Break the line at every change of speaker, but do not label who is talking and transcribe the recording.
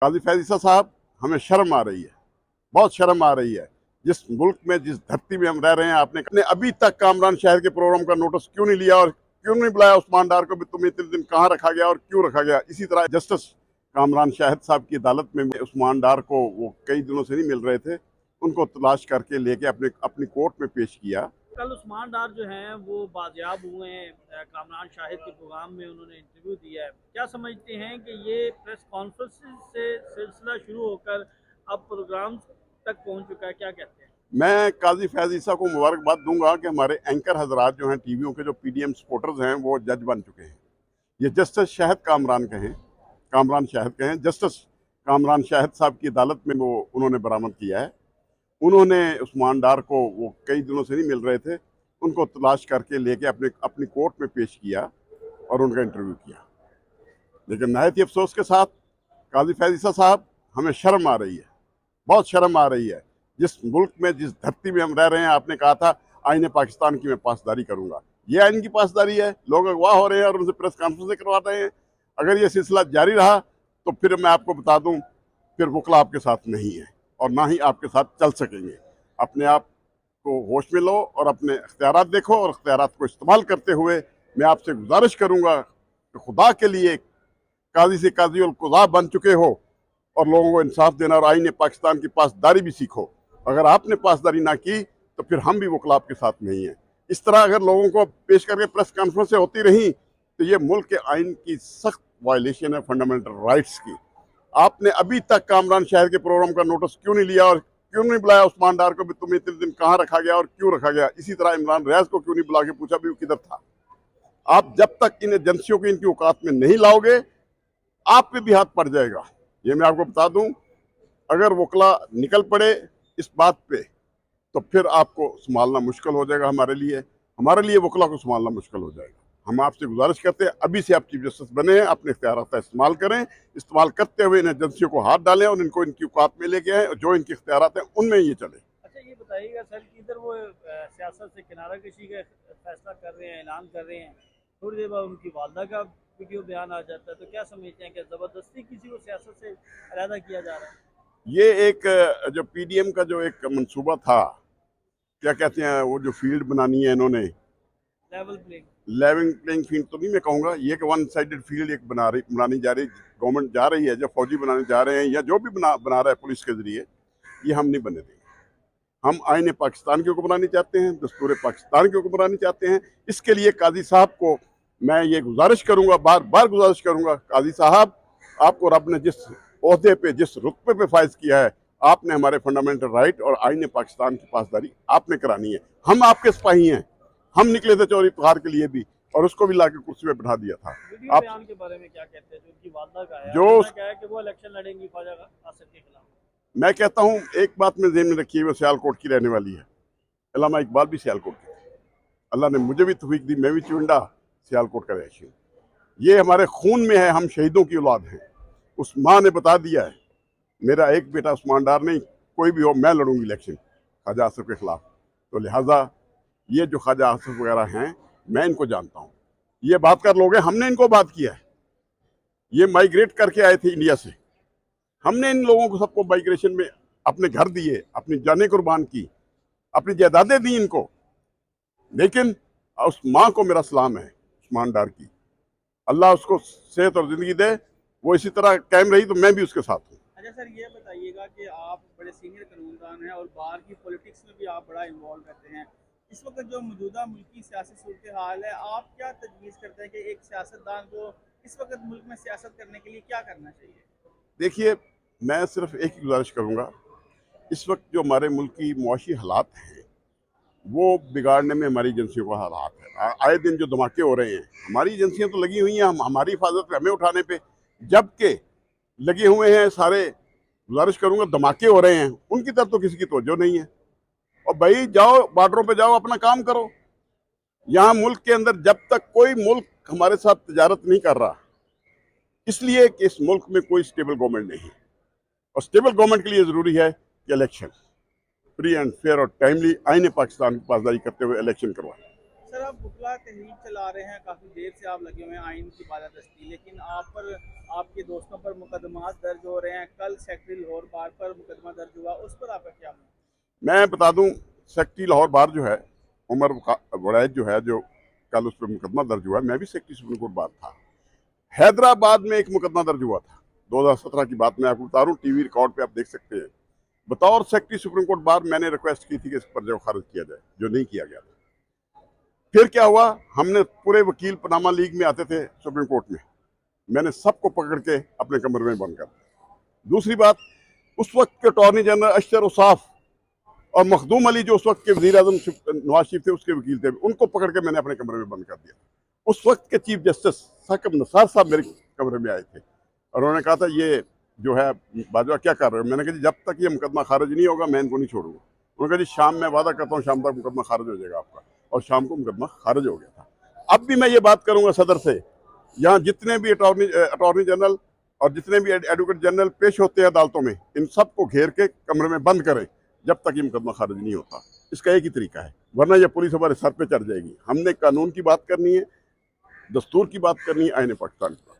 काजी फैज़ ईसा साहब, हमें शर्म आ रही है, बहुत शर्म आ रही है। जिस मुल्क में, जिस धरती में हम रह रहे हैं, आपने अभी तक कामरान शहर के प्रोग्राम का नोटिस क्यों नहीं लिया और क्यों नहीं बुलाया उस्मान डार को भी? तुम्हें इतने दिन कहाँ रखा गया और क्यों रखा गया? इसी तरह जस्टिस कामरान शाहिद साहब की अदालत में उस्मान डार को, वो कई दिनों से नहीं मिल रहे थे, उनको तलाश करके लेके अपनी कोर्ट में पेश किया।
कल उस्मान डार जो हैं वो बाजियाब हुए हैं। कामरान शाहिद के प्रोग्राम में उन्होंने इंटरव्यू दिया है। क्या समझते हैं कि ये प्रेस कॉन्फ्रेंस से सिलसिला शुरू होकर अब प्रोग्राम तक पहुंच चुका है? क्या कहते हैं?
मैं काजी फैज़ ईसा को मुबारकबाद दूंगा कि हमारे एंकर हजरात जो हैं, टीवियों के जो पीडीएम सपोर्टर्स हैं, वो जज बन चुके हैं। ये जस्टिस शाहिद कामरान कहें, कामरान शाहिद कहें, जस्टिस कामरान शाहिद साहब की अदालत में वो उन्होंने बरामद किया है। उन्होंने उस्मान डार को, वो कई दिनों से नहीं मिल रहे थे, उनको तलाश करके लेके अपनी कोर्ट में पेश किया और उनका इंटरव्यू किया। लेकिन नहायत ही अफसोस के साथ काजी फैज़ ईसा साहब, हमें शर्म आ रही है, बहुत शर्म आ रही है। जिस मुल्क में, जिस धरती में हम रह रहे हैं, आपने कहा था आईने पाकिस्तान की मैं पासदारी करूंगा। ये आइन की पासदारी है, लोग अगवा हो रहे हैं और उनसे प्रेस कॉन्फ्रेंस करवा रहे हैं। अगर ये सिलसिला जारी रहा तो फिर मैं आपको बता दूं, फिर वकला आपके साथ नहीं है और ना ही आपके साथ चल सकेंगे। अपने आप को होश में लो और अपने इख्तियारात देखो और इख्तियारात को इस्तेमाल करते हुए मैं आपसे गुजारिश करूंगा कि खुदा के लिए काजी से काजी और कुदा बन चुके हो और लोगों को इंसाफ देना और आईने पाकिस्तान की पासदारी भी सीखो। अगर आपने पासदारी ना की तो फिर हम भी वकला आपके साथ नहीं है। इस तरह अगर लोगों को पेश करके प्रेस कॉन्फ्रेंसें होती रही तो ये मुल्क के आइन की सख्त वायलेशन है, फंडामेंटल राइट्स की। आपने अभी तक कामरान शहर के प्रोग्राम का नोटिस क्यों नहीं लिया और क्यों नहीं बुलाया उस्मान डार को भी? तुम्हें इतने दिन कहाँ रखा गया और क्यों रखा गया? इसी तरह इमरान रियाज को क्यों नहीं बुला के पूछा भी वो किधर था? आप जब तक इन एजेंसियों को इनकी औकात में नहीं लाओगे, आप पे भी हाथ पड़ जाएगा। ये मैं आपको बता दूं, अगर वकला निकल पड़े इस बात पे तो फिर आपको संभालना मुश्किल हो जाएगा। हमारे लिए वकला को संभालना मुश्किल हो जाएगा। हम आपसे गुजारिश करते हैं, अभी से आप चीफ जस्टिस बने हैं, अपने इख्तियारात का इस्तेमाल करें। इस्तेमाल करते हुए इन एजेंसियों को हाथ डालें और इनको इनकी औकात में लेके आए और जो इनके इख्तियारात हैं उनमें ये चले।
अच्छा, ये बताइएगा सर कि इधर वो सियासत से किनारा कशी का फैसला कर रहे हैं, ऐलान कर रहे हैं, थोड़ी देर बाद उनकी वालदा का वीडियो बयान आ जाता है, तो क्या समझते हैं कि ज़बरदस्ती किसी को सियासत से अलहदा किया जा रहा है?
ये एक जो पीडीएम का जो एक मंसूबा था, क्या कहते हैं, वो जो फील्ड बनानी है इन्होंने,
level playing
levelling playing field तो नहीं मैं कहूँगा, ये कि वन साइडेड फील्ड एक बनानी जा रही, गवर्नमेंट जा रही है, जो फौजी बनाने जा रहे हैं या जो भी बना रहा है पुलिस के जरिए, ये हम नहीं बनने देंगे। हम आईने पाकिस्तान के हुक्मरानी चाहते हैं, दस्तूर पाकिस्तान के हुक्मरानी चाहते हैं। इसके लिए काजी साहब को मैं ये गुजारिश करूंगा, बार बार गुजारिश करूंगा, काजी साहब, आपको रब ने जिस ओहदे पे, जिस रुतबे पे फायज किया है, आपने हमारे फंडामेंटल राइट और आईने पाकिस्तान की पासदारी आपने करानी है। हम आपके सिपाही हैं, हम निकले थे चौरी पहाड़ के लिए भी और उसको भी लाके कुर्सी पे बैठा दिया था।
वीडियो
आप
बयान के बारे में क्या कहते हैं जो उनकी वालदा का है?
जो
उन्होंने कहा है कि वो इलेक्शन लड़ेंगी ख्वाजा आसिफ के खिलाफ।
मैं कहता हूँ, एक बात में ज़हन में रखिए, वो सियालकोट की रहने वाली है। अल्लामा इकबाल भी सियालकोट के थे। अल्लाह ने मुझे भी तौफीक दी, मैं भी चुंडा सियालकोट का रहायशी हूँ। ये हमारे खून में है, हम शहीदों की औलाद हैं। उस माँ ने बता दिया है, मेरा एक बेटा उस्मान डार नहीं, कोई भी हो, मैं लड़ूंगी इलेक्शन ख्वाजा आसिफ के खिलाफ। तो लिहाजा ये जो ख्वाजा आसिफ वगैरह हैं, मैं इनको जानता हूँ। ये बात कर लोग हैं, हमने इनको बात किया है। ये माइग्रेट करके आए थे इंडिया से, हमने इन लोगों को सबको माइग्रेशन में अपने घर दिए, अपनी जानें कुर्बान की, अपनी जायदादें दी इनको। लेकिन उस माँ को मेरा सलाम है, उस्मान डार की, अल्लाह उसको सेहत और जिंदगी दे, वो इसी तरह कायम रही तो मैं भी उसके साथ हूँ।
अच्छा सर, ये बताइएगा कि आप बड़े सीनियर कानूनदान हैं और बाहर की पॉलिटिक्स में भी आप बड़ा इन्वॉल्व रहते हैं। इस वक्त जो मौजूदा मुल्की सियासी सूरत हाल है, आप क्या तजवीज़ करते हैं कि एक सियासतदान को इस वक्त मुल्क में सियासत करने के लिए क्या करना चाहिए?
देखिए, मैं सिर्फ एक ही गुजारिश करूँगा, इस वक्त जो हमारे मुल्क की मुआशी हालात हैं, वो बिगाड़ने में हमारी एजेंसियों का हालात है। आए दिन जो धमाके हो रहे हैं, हमारी एजेंसियां तो लगी हुई हैं हमारी हिफाजत हमें उठाने पे, जबकि लगे हुए हैं सारे, गुजारिश करूंगा, धमाके हो रहे हैं, उनकी तरफ तो किसी की तवज्जो नहीं है। और भाई जाओ, बॉर्डरों पे जाओ, अपना काम करो। यहाँ मुल्क के अंदर जब तक कोई मुल्क हमारे साथ तजारत नहीं कर रहा, इसलिए कि इस मुल्क में कोई स्टेबल गवर्नमेंट नहीं है। और स्टेबल गवर्नमेंट के लिए ज़रूरी है कि इलेक्शन फ्री एंड फेयर और टाइमली आईने पाकिस्तान की पासदारी करते हुए इलेक्शन करवाएं।
सर आप बुकला तहरीक चला रहे हैं, काफ़ी देर से आप लगे हुए हैं आइन की बालादस्ती, लेकिन आप पर, आपके दोस्तों पर मुकदमा दर्ज हो रहे हैं। कल सेक्रेटरी लाहौर बार पर मुकदमा दर्ज हुआ, उस पर आपका क्या मानना
मैं बता दूं, सेक्रेटरी लाहौर बार जो है, उमर वड़ैद जो है, जो कल उस पर मुकदमा दर्ज हुआ, मैं भी सेक्रेटरी सुप्रीम कोर्ट बार था। हैदराबाद में एक मुकदमा दर्ज हुआ था 2017 की बात मैं आपको बता रहा हूँ, टीवी रिकॉर्ड पे आप देख सकते हैं। बतौर सेक्रेटरी सुप्रीम कोर्ट बार मैंने रिक्वेस्ट की थी कि इस पर जो खारिज किया जाए, जो नहीं किया गया था। फिर क्या हुआ, हमने पूरे वकील पनामा लीग में आते थे सुप्रीम कोर्ट में, मैंने सबको पकड़ के अपने कमरे में बंद कर दिया। दूसरी बात, उस वक्त के अटॉर्नी जनरल अशर उसाफ और मखदूम अली जो उस वक्त के वजीर आजम नवाज शरीफ थे, उसके वकील थे, उनको पकड़ के मैंने अपने कमरे में बंद कर दिया। उस वक्त के चीफ जस्टिस साकिब नसार साहब मेरे कमरे में आए थे और उन्होंने कहा था ये जो है बाजवा क्या कर रहे हो। मैंने कहा जी जब तक ये मुकदमा खारिज नहीं होगा मैं इनको नहीं छोड़ूंगा। उन्होंने कहा जी शाम में वादा करता हूँ शाम तक मुकदमा खारिज हो जाएगा आपका, और शाम को मुकदमा खारिज हो गया था। अब भी मैं ये बात करूंगा सदर से, यहाँ जितने भी अटॉर्नी जनरल और जितने भी एडवोकेट जनरल पेश होते हैं अदालतों में, इन सबको घेर के कमरे में बंद करें जब तक ये मुकदमा खारिज नहीं होता। इसका एक ही तरीका है, वरना ये पुलिस हमारे सर पे चढ़ जाएगी। हमने कानून की बात करनी है, दस्तूर की बात करनी है, आईने पाकिस्तान की बात।